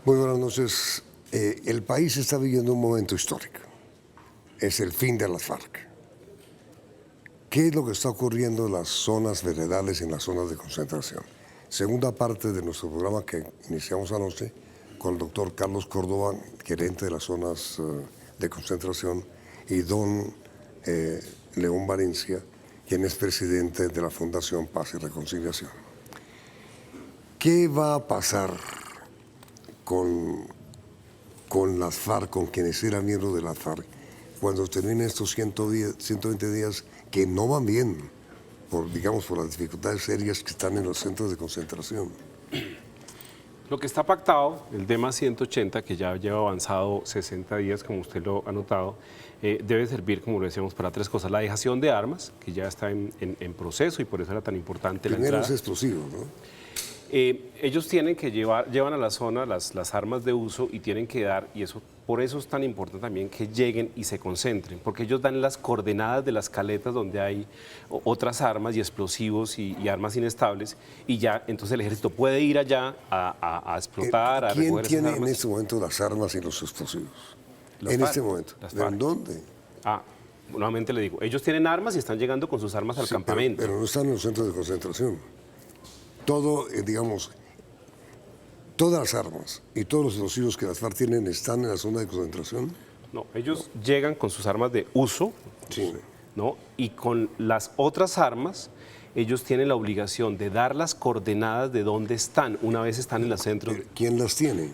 Muy buenas noches. El país está viviendo un momento histórico. Es el fin de las FARC. ¿Qué es lo que está ocurriendo en las zonas veredales, en las zonas de concentración? Segunda parte de nuestro programa que iniciamos anoche con el doctor Carlos Córdoba, gerente de las zonas de concentración, y don León Valencia, quien es presidente de la Fundación Paz y Reconciliación. ¿Qué va a pasar con las FARC, con quienes eran miembros de las FARC, cuando terminen estos 120 días que no van bien, por las dificultades serias que están en los centros de concentración? Lo que está pactado, el DEMA 180, que ya lleva avanzado 60 días, como usted lo ha notado, debe servir, como lo decíamos, para tres cosas. La dejación de armas, que ya está en proceso y por eso era tan importante la entrada. Primero es explosivo, ¿no? Ellos tienen que llevan a la zona las armas de uso y tienen que dar, y eso por eso es tan importante también que lleguen y se concentren, porque ellos dan las coordenadas de las caletas donde hay otras armas y explosivos y armas inestables, y ya entonces el ejército puede ir allá a explotar, a recoger esas armas. ¿Quién tiene en este momento las armas y los explosivos? En este momento. ¿En dónde? Nuevamente le digo, ellos tienen armas y están llegando con sus armas al campamento. Pero no están en los centros de concentración. Todo, todas las armas y todos los explosivos que las FARC tienen están en la zona de concentración. No, ellos llegan con sus armas de uso, sí, ¿no? Y con las otras armas, ellos tienen la obligación de dar las coordenadas de dónde están una vez están en los centros. ¿Quién las tiene?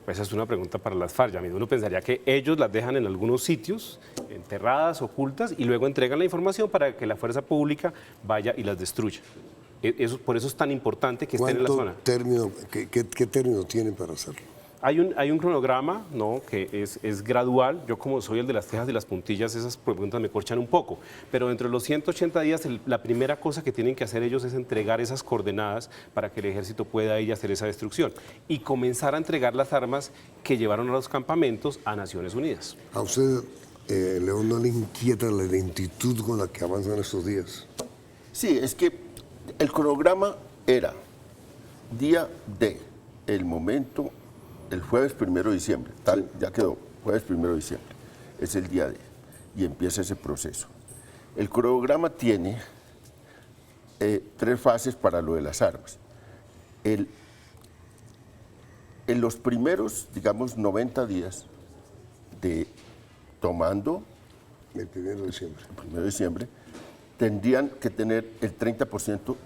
Pues esa es una pregunta para las FARC. Uno pensaría que ellos las dejan en algunos sitios, enterradas, ocultas, y luego entregan la información para que la fuerza pública vaya y las destruya. Por eso es tan importante que estén en la zona. ¿Qué término tienen para hacerlo? Hay un cronograma, ¿no?, que es gradual. Yo, como soy el de las tejas y las puntillas, esas preguntas me corchan un poco. Pero dentro de los 180 días, la primera cosa que tienen que hacer ellos es entregar esas coordenadas para que el ejército pueda ir a hacer esa destrucción y comenzar a entregar las armas que llevaron a los campamentos a Naciones Unidas. ¿A usted, León, no le inquieta la lentitud con la que avanzan estos días? Sí, es que el cronograma era día D, el momento, el jueves 1 de diciembre, tal, ya quedó, jueves 1 de diciembre, es el día D, y empieza ese proceso. El cronograma tiene 3 fases para lo de las armas. En los primeros, 90 días tomando el 1 de diciembre. El 1 de diciembre, tendrían que tener el 30%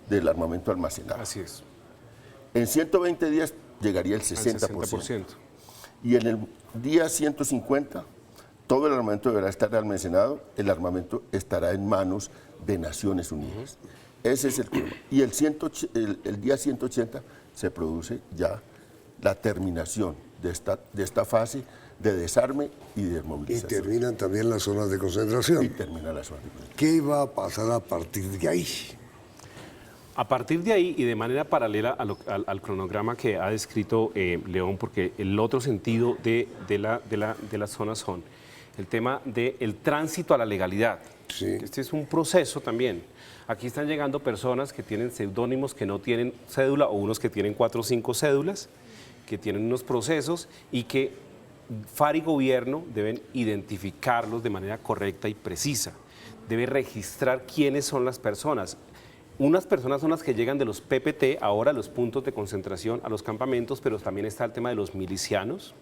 del armamento almacenado. Así es. En 120 días llegaría el 60%. Y en el día 150, todo el armamento deberá estar almacenado, el armamento estará en manos de Naciones Unidas. Ese es el problema. Y el día 180 se produce ya la terminación de esta fase de desarme y de desmovilización. Y terminan también las zonas de concentración. Y termina la zona de concentración. ¿Qué va a pasar a partir de ahí? A partir de ahí, y de manera paralela al cronograma que ha descrito León, porque el otro sentido de las zonas son el tema del tránsito a la legalidad. Sí. Este es un proceso también. Aquí están llegando personas que tienen seudónimos que no tienen cédula, o unos que tienen 4 o 5 cédulas, que tienen unos procesos y que FARC y gobierno deben identificarlos de manera correcta y precisa. Debe registrar quiénes son las personas. Unas personas son las que llegan de los PPT, ahora a los puntos de concentración, a los campamentos, pero también está el tema de los milicianos,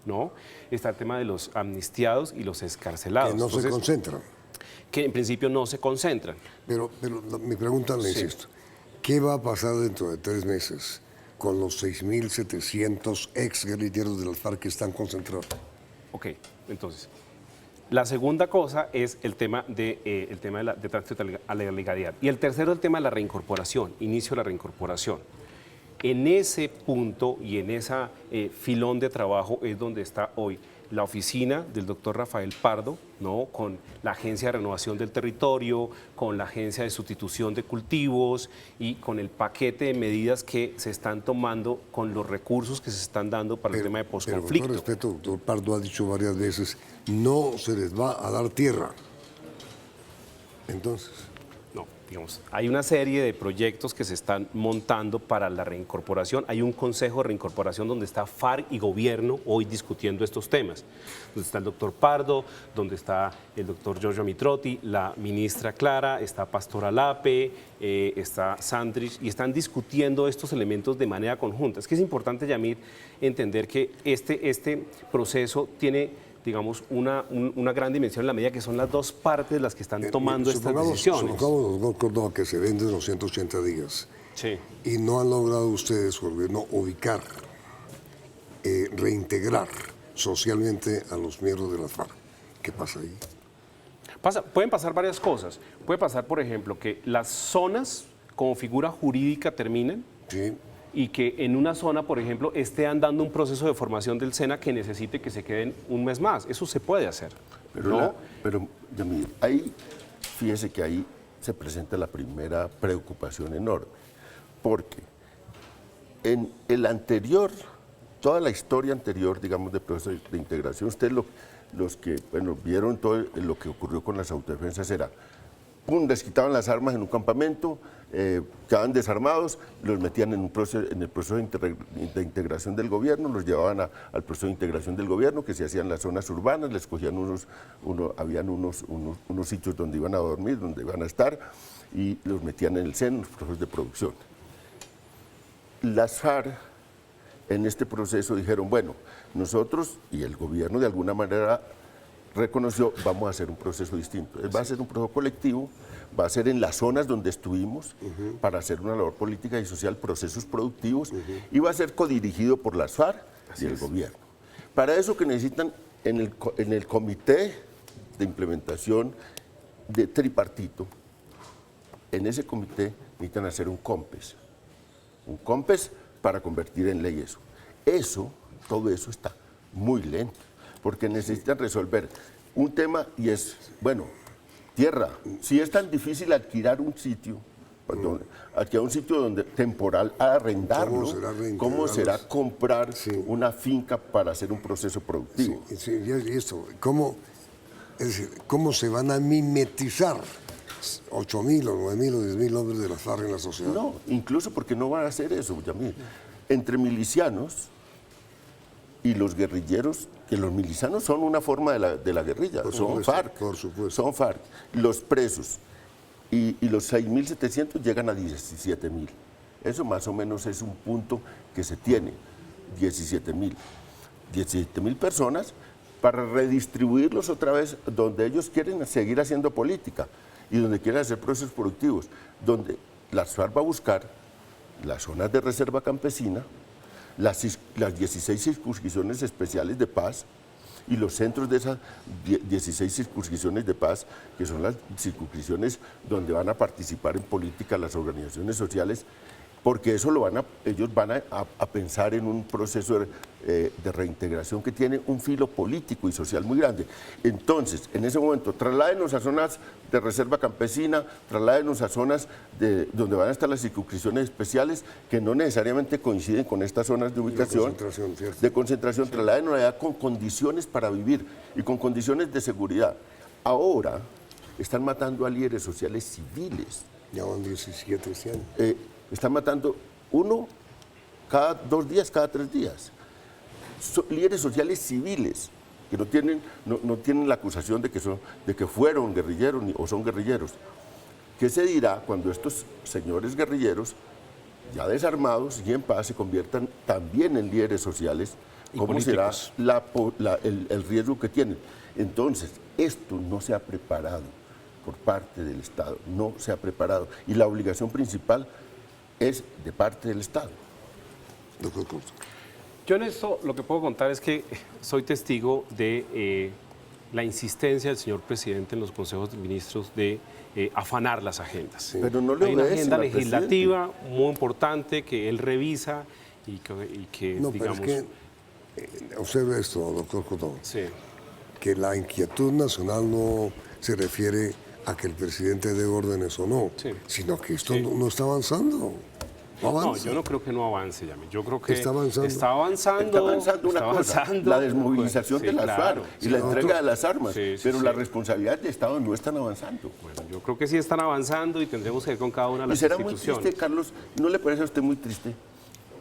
¿no? Está el tema de los amnistiados y los excarcelados. Que no se concentran. Que en principio no se concentran. Pero mi pregunta, le insisto, ¿qué va a pasar dentro de 3 meses con los 6.700 exguerrilleros de las FARC que están concentrados? Ok, entonces, la segunda cosa es el tema de tránsito a la legalidad. Y el tercero, el tema de la reincorporación, inicio de la reincorporación. En ese punto y en esa filón de trabajo es donde está hoy la oficina del doctor Rafael Pardo, ¿no?, con la Agencia de Renovación del Territorio, con la Agencia de Sustitución de Cultivos y con el paquete de medidas que se están tomando con los recursos que se están dando para el tema de posconflicto. Pero con todo respeto, doctor Pardo ha dicho varias veces, no se les va a dar tierra. Entonces... No, digamos, hay una serie de proyectos que se están montando para la reincorporación. Hay un consejo de reincorporación donde está FARC y gobierno hoy discutiendo estos temas. Donde está el doctor Pardo, donde está el doctor Giorgio Mitrotti, la ministra Clara, está Pastora Lape, está Sandrich, y están discutiendo estos elementos de manera conjunta. Es que es importante, Yamir, entender que este proceso tiene, digamos, una gran dimensión en la medida que son las dos partes las que están tomando estas decisiones. Supongamos, doctor Córdoba, que se venden los 180 días Sí. y no han logrado ustedes, gobierno, ubicar, reintegrar socialmente a los miembros de las FARC. ¿Qué pasa ahí? Pueden pasar varias cosas. Puede pasar, por ejemplo, que las zonas como figura jurídica terminen Sí. y que en una zona, por ejemplo, esté andando un proceso de formación del SENA que necesite que se queden un mes más. Eso se puede hacer. Pero Yamir, ahí, fíjese que ahí se presenta la primera preocupación enorme, porque en el anterior, toda la historia anterior, digamos, de proceso de integración, ustedes los que vieron todo lo que ocurrió con las autodefensas era, pum, les quitaban las armas en un campamento, quedaban desarmados, los metían en el proceso de integración del gobierno, los llevaban al proceso de integración del gobierno, que se hacía en las zonas urbanas, les cogían habían unos sitios donde iban a dormir, donde iban a estar, y los metían en el seno, en los procesos de producción. Las FARC en este proceso dijeron, bueno, nosotros y el gobierno de alguna manera reconoció, vamos a hacer un proceso distinto. Va a ser un proceso colectivo, va a ser en las zonas donde estuvimos para hacer una labor política y social, procesos productivos, y va a ser codirigido por las FARC y el gobierno. Para eso que necesitan en el comité de implementación de tripartito, en ese comité necesitan hacer un COMPES para convertir en ley eso. Todo eso está muy lento, porque necesitan resolver un tema y es, bueno, tierra. Si es tan difícil alquilar un sitio, donde temporal, arrendarlo, ¿cómo será comprar una finca para hacer un proceso productivo? Sí, y esto, es decir, ¿cómo se van a mimetizar 8.000 o 9.000 o 10.000 hombres de las FARC en la sociedad? No, incluso porque no van a hacer eso, Yamil. Entre milicianos y los guerrilleros, que los milicianos son una forma de la guerrilla, son FARC. Por supuesto. Son FARC. Los presos y los 6.700 llegan a 17.000. Eso más o menos es un punto que se tiene, 17.000. 17.000 personas para redistribuirlos otra vez donde ellos quieren seguir haciendo política y donde quieren hacer procesos productivos, donde las FARC va a buscar las zonas de reserva campesina, las 16 circunscripciones especiales de paz y los centros de esas 16 circunscripciones de paz, que son las circunscripciones donde van a participar en política las organizaciones sociales, porque eso ellos van a pensar en un proceso de reintegración que tiene un filo político y social muy grande. Entonces, en ese momento, trasládenos a zonas de reserva campesina, trasládenos a zonas donde van a estar las circunscripciones especiales, que no necesariamente coinciden con estas zonas de ubicación, de concentración, trasládenos allá con condiciones para vivir y con condiciones de seguridad. Ahora están matando a líderes sociales civiles. Ya van 17 este año. Están matando uno cada 2 días, cada 3 días. Líderes sociales civiles que no tienen la acusación de que fueron guerrilleros o son guerrilleros. ¿Qué se dirá cuando estos señores guerrilleros, ya desarmados y en paz, se conviertan también en líderes sociales? ¿Cómo será el riesgo que tienen? Entonces, esto no se ha preparado por parte del Estado, no se ha preparado. Y la obligación principal es de parte del Estado. Doctor Corso. Yo en esto lo que puedo contar es que soy testigo de la insistencia del señor presidente en los consejos de ministros de afanar las agendas. Sí. Pero no le hay una obedecen agenda al legislativa muy importante que él revisa y que No, digamos... pero es que, observe esto, doctor Cotón, Sí. que la inquietud nacional no se refiere a que el presidente dé órdenes o no, Sí. sino que esto Sí. no está avanzando. ¿No No, avanza? yo no creo que no avance, Yami. Yo creo que Está avanzando. está avanzando. Está avanzando una está cosa, avanzando. la desmovilización Sí, de las claro. FARC y Sí, la no, entrega de las armas, Sí, sí, pero sí. las responsabilidades de Estado no están avanzando. Bueno, yo creo que sí están avanzando y tendremos que ver con cada una de Y las será muy instituciones. triste, Carlos, ¿no le parece a usted muy triste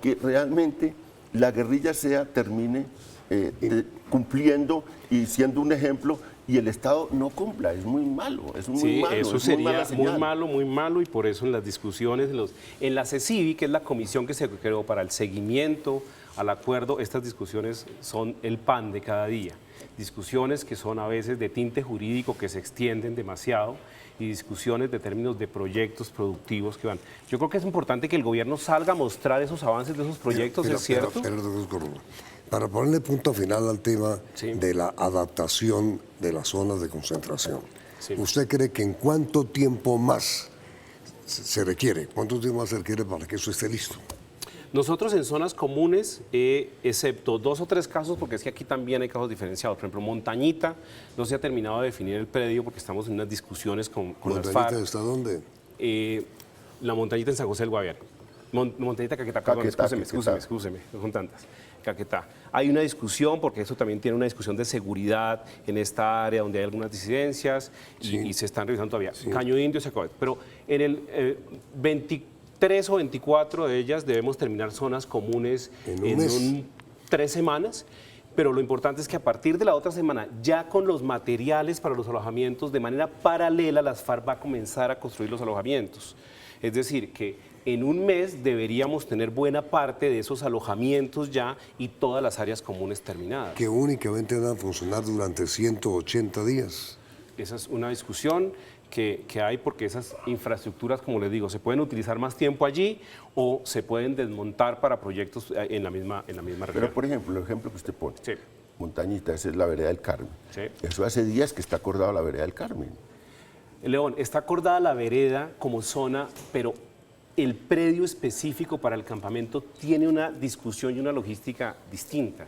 que realmente la guerrilla termine cumpliendo y siendo un ejemplo y el Estado no cumpla? Es muy malo, es muy Sí, malo. eso es muy mala sería señal. muy malo y por eso en las discusiones, en la CECIVI, que es la comisión que se creó para el seguimiento al acuerdo, estas discusiones son el pan de cada día. Discusiones que son a veces de tinte jurídico, que se extienden demasiado y discusiones de términos de proyectos productivos que van. Yo creo que es importante que el gobierno salga a mostrar esos avances de esos proyectos, ¿es cierto? Doctor Corona, para ponerle punto final al tema Sí. de la adaptación de las zonas de concentración, Sí. ¿usted cree que en cuánto tiempo más se requiere? ¿Cuánto tiempo más se requiere para que eso esté listo? Nosotros en zonas comunes, excepto 2 o 3 casos, porque es que aquí también hay casos diferenciados. Por ejemplo, Montañita no se ha terminado de definir el predio porque estamos en unas discusiones con las ¿Montañita FARC. está dónde? La Montañita en San José del Guaviare. Montañita Caquetá, perdón, Caquetá, excúseme, no son tantas. Caquetá. Hay una discusión, porque eso también tiene una discusión de seguridad en esta área donde hay algunas disidencias y se están revisando todavía. Caño Indio se acabó. Pero en el 23 o 24 de ellas debemos terminar zonas comunes En un mes. 3 semanas. Pero lo importante es que a partir de la otra semana, ya con los materiales para los alojamientos, de manera paralela, las FARC va a comenzar a construir los alojamientos. Es decir, que en un mes deberíamos tener buena parte de esos alojamientos ya y todas las áreas comunes terminadas. Que únicamente van a funcionar durante 180 días. Esa es una discusión que hay porque esas infraestructuras, como les digo, se pueden utilizar más tiempo allí o se pueden desmontar para proyectos en la misma región. Pero, por ejemplo, el ejemplo que usted pone, Sí. Montañita, esa es la vereda del Carmen. Sí. Eso hace días que está acordado la vereda del Carmen. León, está acordada la vereda como zona, pero el predio específico para el campamento tiene una discusión y una logística distinta.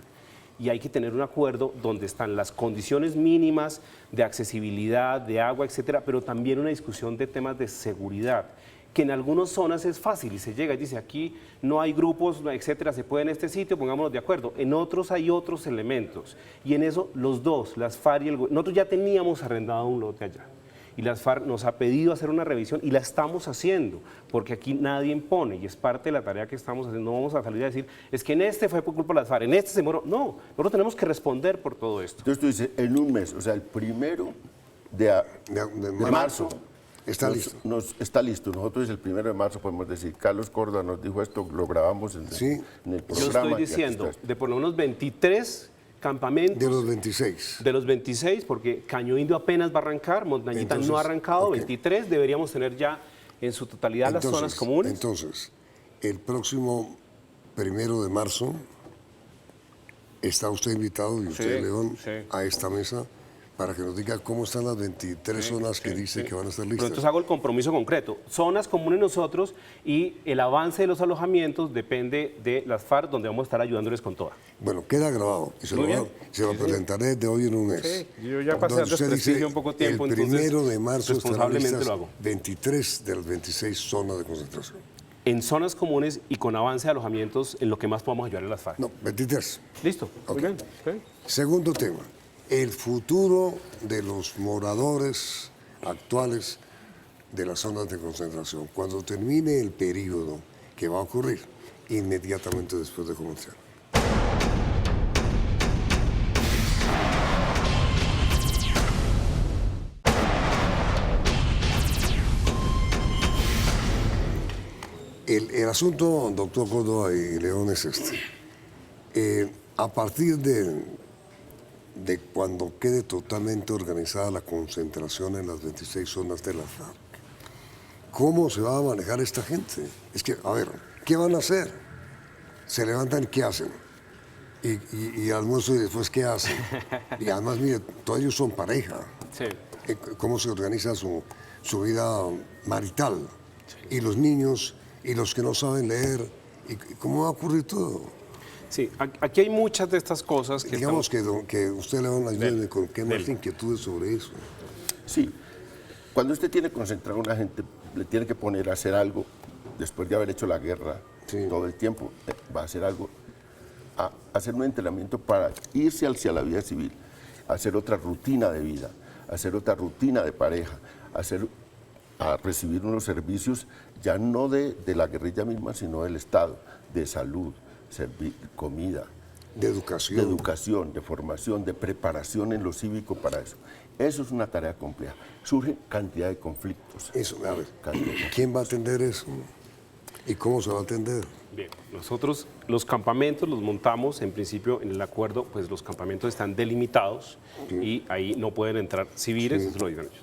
Y hay que tener un acuerdo donde están las condiciones mínimas de accesibilidad, de agua, etcétera, pero también una discusión de temas de seguridad, que en algunas zonas es fácil y se llega y dice aquí no hay grupos, etcétera, se puede en este sitio, pongámonos de acuerdo. En otros hay otros elementos y en eso los dos, las FARC y el gobierno, nosotros ya teníamos arrendado un lote allá. Y las FARC nos ha pedido hacer una revisión y la estamos haciendo, porque aquí nadie impone y es parte de la tarea que estamos haciendo. No vamos a salir a decir, es que en este fue por culpa de las FARC, en este se demoró. No, nosotros tenemos que responder por todo esto. Entonces tú dices, en un mes, o sea, el 1 de marzo, Está listo. está listo. Nosotros el 1 de marzo podemos decir, Carlos Córdoba nos dijo esto, lo grabamos en, Sí. en el Yo programa. estoy y aquí diciendo, está. de por lo menos 23 campamentos. De los 26. De los 26, porque Caño Indio apenas va a arrancar, Montañita Entonces, no ha arrancado, ok. 23 deberíamos tener ya en su totalidad las zonas comunes. Entonces, el próximo 1 de marzo está usted invitado, y usted, Sí, León, sí. a esta mesa para que nos diga cómo están las 23 zonas que dice que van a estar Pero listas. entonces hago el compromiso concreto. Zonas comunes nosotros y el avance de los alojamientos depende de las FARC, donde vamos a estar ayudándoles con toda. Bueno, queda grabado y se Muy lo, bien. se lo presentaré de hoy en un mes. Sí, yo ya pasé Donde a usted desprestigio dice, un poco tiempo, el entonces 1 de marzo estarán responsablemente listas lo hago. 23 de las 26 zonas de concentración. En zonas comunes y con avance de alojamientos en lo que más podamos ayudar a las FARC. No, 23. Listo. Ok. Muy bien. Sí. Segundo tema, el futuro de los moradores actuales de las zonas de concentración, cuando termine el periodo que va a ocurrir inmediatamente después de comenzar. El asunto, doctor Córdoba y León, es este. A partir de cuando quede totalmente organizada la concentración en las 26 zonas de la FARC, ¿cómo se va a manejar esta gente? Es que, a ver, ¿qué van a hacer? Se levantan, ¿qué hacen? Y almuerzo y después, ¿qué hacen? Y además, mire, todos ellos son pareja. Sí. ¿Cómo se organiza su vida marital? Y los niños, y los que no saben leer, ¿y cómo va a ocurrir todo? Sí, aquí hay muchas de estas cosas que Digamos que usted, León, ayúdeme con qué más Dele. inquietudes sobre eso. Sí, cuando usted tiene concentrado a una gente, le tiene que poner a hacer algo después de haber hecho la guerra todo el tiempo, va a hacer algo, a hacer un entrenamiento para irse hacia la vida civil, hacer otra rutina de vida, hacer otra rutina de pareja, a recibir unos servicios ya no de la guerrilla misma, sino del Estado, de salud, comida, de educación, de formación, de preparación en lo cívico para eso. Eso es una tarea compleja. Surge cantidad de conflictos. Eso, a ver, ¿quién va a atender eso? ¿Y cómo se va a atender? Bien, nosotros los campamentos los montamos, en principio en el acuerdo, pues los campamentos están delimitados y ahí no pueden entrar civiles, eso lo digan ellos.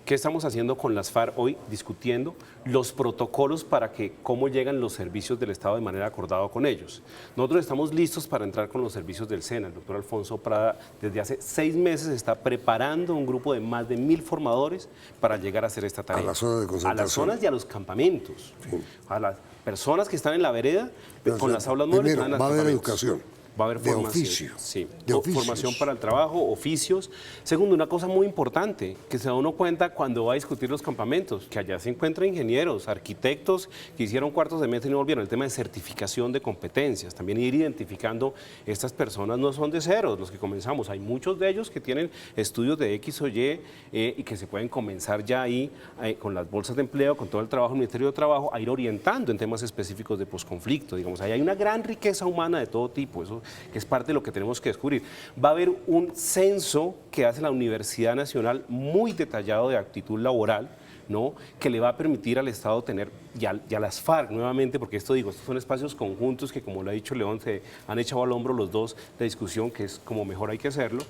¿Qué estamos haciendo con las FARC hoy? Discutiendo los protocolos para que cómo llegan los servicios del Estado de manera acordada con ellos. Nosotros estamos listos para entrar con los servicios del SENA. El doctor Alfonso Prada desde hace 6 meses está preparando un grupo de más de 1000 formadores para llegar a hacer esta tarea. A las zonas de concentración. A las zonas y a los campamentos. Sí. A las personas que están en la vereda, con las aulas móviles. Primero, va a haber educación. Va a haber formación. De oficio. Sí, de formación para el trabajo, oficios. Segundo, una cosa muy importante, que se da uno cuenta cuando va a discutir los campamentos, que allá se encuentran ingenieros, arquitectos que hicieron cuartos de meta y no volvieron. El tema de certificación de competencias, también ir identificando, estas personas no son de ceros, los que comenzamos. Hay muchos de ellos que tienen estudios de X o Y y que se pueden comenzar ya ahí con las bolsas de empleo, con todo el trabajo del Ministerio de Trabajo, a ir orientando en temas específicos de posconflicto. Digamos, ahí hay una gran riqueza humana de todo tipo, eso que es parte de lo que tenemos que descubrir. Va a haber un censo que hace la Universidad Nacional muy detallado de actitud laboral, ¿no? Que le va a permitir al Estado tener, y a las FARC nuevamente, porque estos son espacios conjuntos que, como lo ha dicho León, se han echado al hombro los dos de discusión, que es como mejor hay que hacerlo,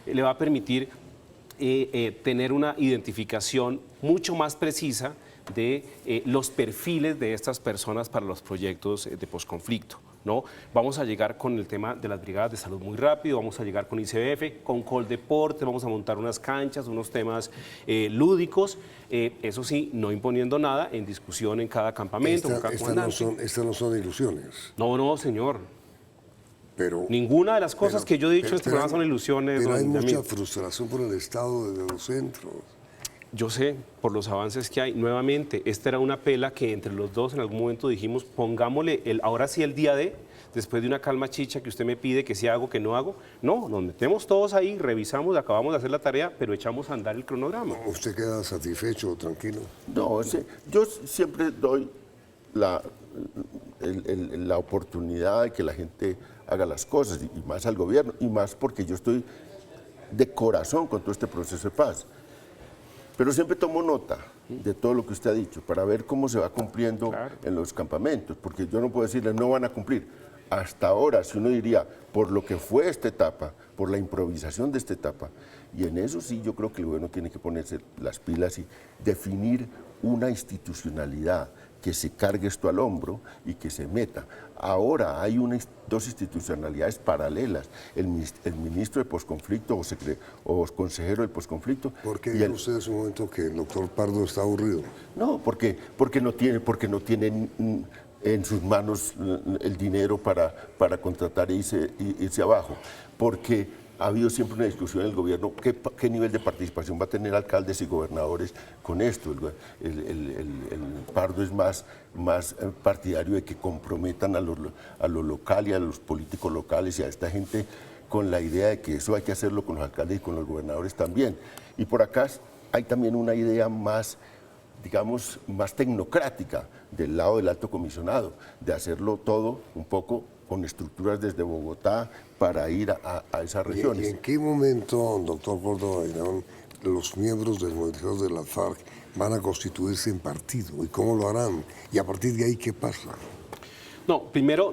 le va a permitir tener una identificación mucho más precisa de los perfiles de estas personas para los proyectos de posconflicto, ¿no? Vamos a llegar con el tema de las brigadas de salud muy rápido, vamos a llegar con ICBF, con Coldeporte, vamos a montar unas canchas, unos temas lúdicos, eso sí, no imponiendo nada, en discusión en cada campamento. Estas no son ilusiones. No, señor. Pero, ninguna de las cosas que yo he dicho en este programa son ilusiones. Pero hay mucha frustración por el Estado desde los centros. Yo sé, por los avances que hay. Nuevamente, esta era una pela que entre los dos en algún momento dijimos, pongámosle ahora sí el día de, después de una calma chicha que usted me pide que si hago, que no hago. No, nos metemos todos ahí, revisamos, acabamos de hacer la tarea, pero echamos a andar el cronograma. ¿Usted queda satisfecho o tranquilo? No, yo siempre doy la oportunidad de que la gente haga las cosas, y más al gobierno, y más porque yo estoy de corazón con todo este proceso de paz. Pero siempre tomo nota de todo lo que usted ha dicho para ver cómo se va cumpliendo en los campamentos, porque yo no puedo decirle no van a cumplir. Hasta ahora, si uno diría, por lo que fue esta etapa, por la improvisación de esta etapa, y en eso sí yo creo que el gobierno tiene que ponerse las pilas y definir una institucionalidad que se cargue esto al hombro y que se meta. Ahora hay dos institucionalidades paralelas, el ministro de posconflicto o consejero del posconflicto. ¿Por qué dice usted en su momento que el doctor Pardo está aburrido? No, porque no tiene en sus manos el dinero para contratar e irse abajo, porque ha habido siempre una discusión en el gobierno, ¿qué nivel de participación va a tener alcaldes y gobernadores con esto? El Pardo es más partidario de que comprometan a lo local y a los políticos locales y a esta gente con la idea de que eso hay que hacerlo con los alcaldes y con los gobernadores también. Y por acá hay también una idea más, digamos, más tecnocrática del lado del alto comisionado, de hacerlo todo un poco con estructuras desde Bogotá para ir a esas regiones. ¿Y en qué momento, doctor Córdoba León, los miembros del movimiento de la FARC van a constituirse en partido? ¿Y cómo lo harán? ¿Y a partir de ahí qué pasa? No, primero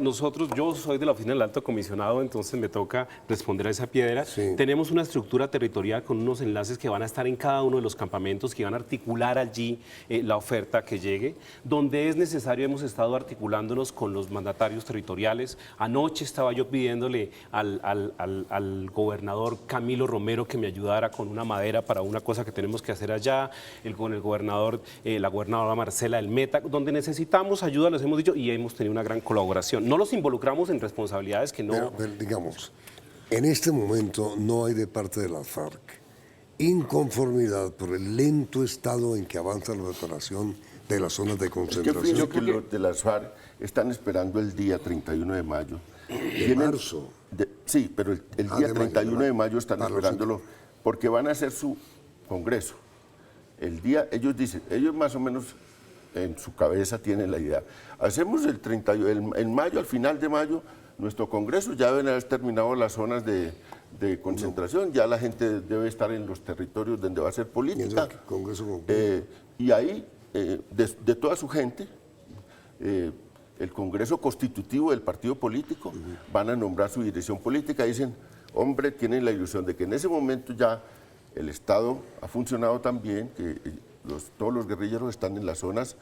yo soy de la oficina del alto comisionado, entonces me toca responder a esa piedra. Sí. Tenemos una estructura territorial con unos enlaces que van a estar en cada uno de los campamentos, que van a articular allí la oferta que llegue. Donde es necesario hemos estado articulándonos con los mandatarios territoriales. Anoche estaba yo pidiéndole al gobernador Camilo Romero que me ayudara con una madera para una cosa que tenemos que hacer allá, con el gobernador, la gobernadora Marcela del Meta, donde necesitamos ayuda, les hemos dicho, y hemos tenido una gran colaboración. No los involucramos en responsabilidades que no... Pero, digamos, en este momento no hay de parte de la FARC inconformidad por el lento estado en que avanza la preparación de las zonas de Es que concentración. fíjense que los de las FARC están esperando el día 31 de mayo. De marzo. Sí, pero el Ah, día de mayo, 31 de ¿verdad? mayo están Para los esperándolo porque van a hacer su congreso. El día, ellos dicen, ellos más o menos en su cabeza tienen la idea. Hacemos el 31, en mayo, al final de mayo, nuestro congreso, ya deben haber terminado las zonas de concentración, ya la gente debe estar en los territorios donde va a ser Y política. entonces, Congreso completo. Y ahí, de toda su gente, el Congreso Constitutivo del partido político van a nombrar su dirección política. Dicen, hombre, tienen la ilusión de que en ese momento ya el Estado ha funcionado tan bien que todos los guerrilleros están en las zonas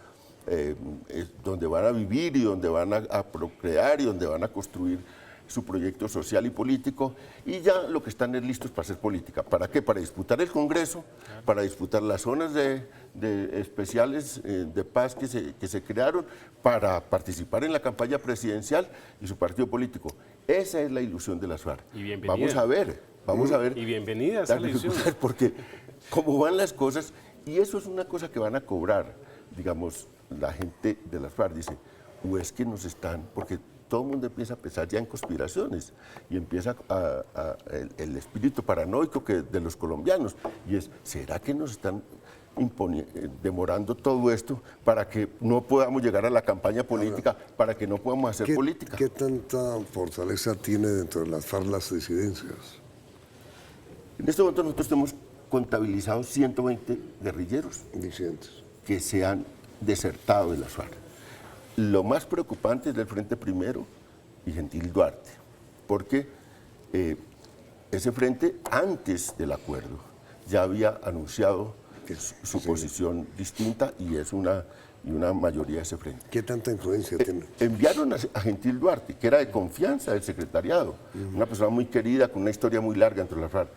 donde van a vivir y donde van a procrear y donde van a construir su proyecto social y político, y ya lo que están es listos para hacer política. ¿Para qué? Para disputar el Congreso, para disputar las zonas de especiales de paz que se crearon, para participar en la campaña presidencial y su partido político. Esa es la ilusión de las FARC. Y bienvenida. Vamos a ver. Y bienvenida a esa las ilusión. dificultades, porque cómo van las cosas, y eso es una cosa que van a cobrar, digamos, la gente de las FARC dice, o es que nos están, porque todo el mundo empieza a pensar ya en conspiraciones y empieza el espíritu paranoico de los colombianos, y es, ¿será que nos están demorando todo esto para que no podamos llegar a la campaña política, para que no podamos hacer política? ¿Qué tanta fortaleza tiene dentro de las FARC las disidencias? En este momento nosotros tenemos contabilizados 120 guerrilleros Disidentes. que se han desertado de las FARC. Lo más preocupante es del Frente Primero y Gentil Duarte, porque ese frente, antes del acuerdo, ya había anunciado su posición distinta, y es una mayoría de ese frente. ¿Qué tanta influencia tiene? Enviaron a Gentil Duarte, que era de confianza del secretariado, una persona muy querida, con una historia muy larga entre las FARC,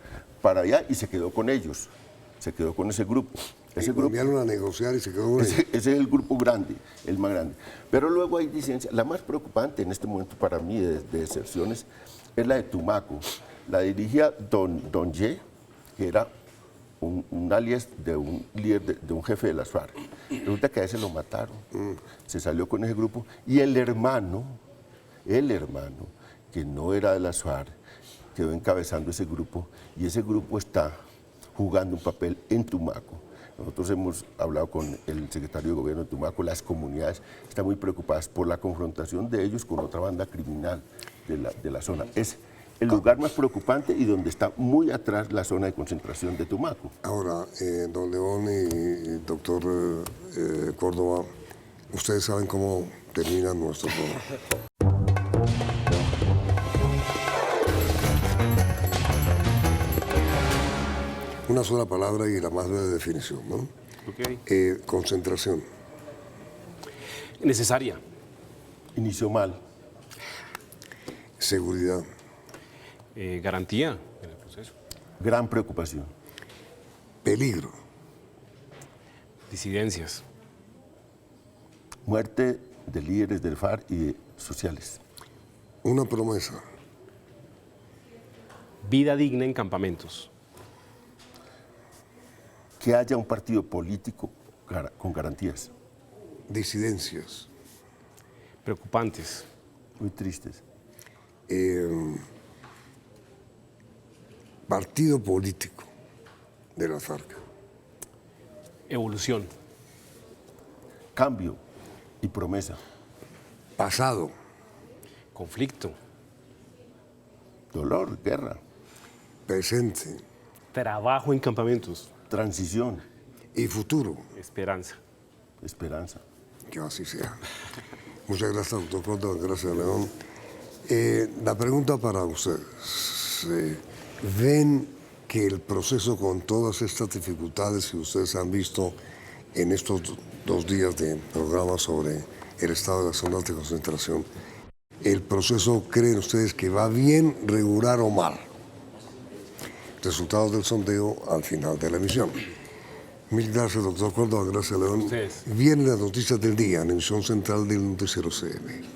para allá, y se quedó con ellos, se quedó con ese grupo. Ese grupo, Enviaron a negociar y se quedó con ellos. ese es el grupo grande, el más grande. Pero luego hay disidencia. La más preocupante en este momento para mí de deserciones es la de Tumaco. La dirigía Don Ye, que era un alias de un líder, de un jefe de las FARC. Resulta que a ese lo mataron. Se salió con ese grupo. Y el hermano, que no era de las FARC, quedó encabezando ese grupo. Y ese grupo está jugando un papel en Tumaco. Nosotros hemos hablado con el secretario de Gobierno de Tumaco, las comunidades están muy preocupadas por la confrontación de ellos con otra banda criminal de la zona. Es el lugar más preocupante y donde está muy atrás la zona de concentración de Tumaco. Ahora, don León y doctor Córdoba, ustedes saben cómo termina nuestro programa. Una sola palabra y la más breve definición, ¿no? Ok. Concentración. Necesaria. Inició mal. Seguridad. Garantía en el proceso. Gran preocupación. Peligro. Disidencias. Muerte de líderes del FARC y de sociales. Una promesa. Vida digna en campamentos. Que haya un partido político con garantías. Disidencias. Preocupantes. Muy tristes. Partido político de las FARC. Evolución. Cambio y promesa. Pasado. Conflicto. Dolor, guerra, Presente. Trabajo en campamentos. transición, Y futuro. Esperanza. esperanza. Que así sea. Muchas gracias, doctor Córdoba. Gracias, León. La pregunta para ustedes. ¿Ven que el proceso, con todas estas dificultades que ustedes han visto en estos 2 días de programa sobre el estado de las zonas de concentración, el proceso, creen ustedes que va bien, regular o mal? Resultados del sondeo al final de la emisión. Mil gracias, doctor Córdoba. Gracias, León. Ustedes. Vienen las noticias del día en emisión central del Noticiero CM.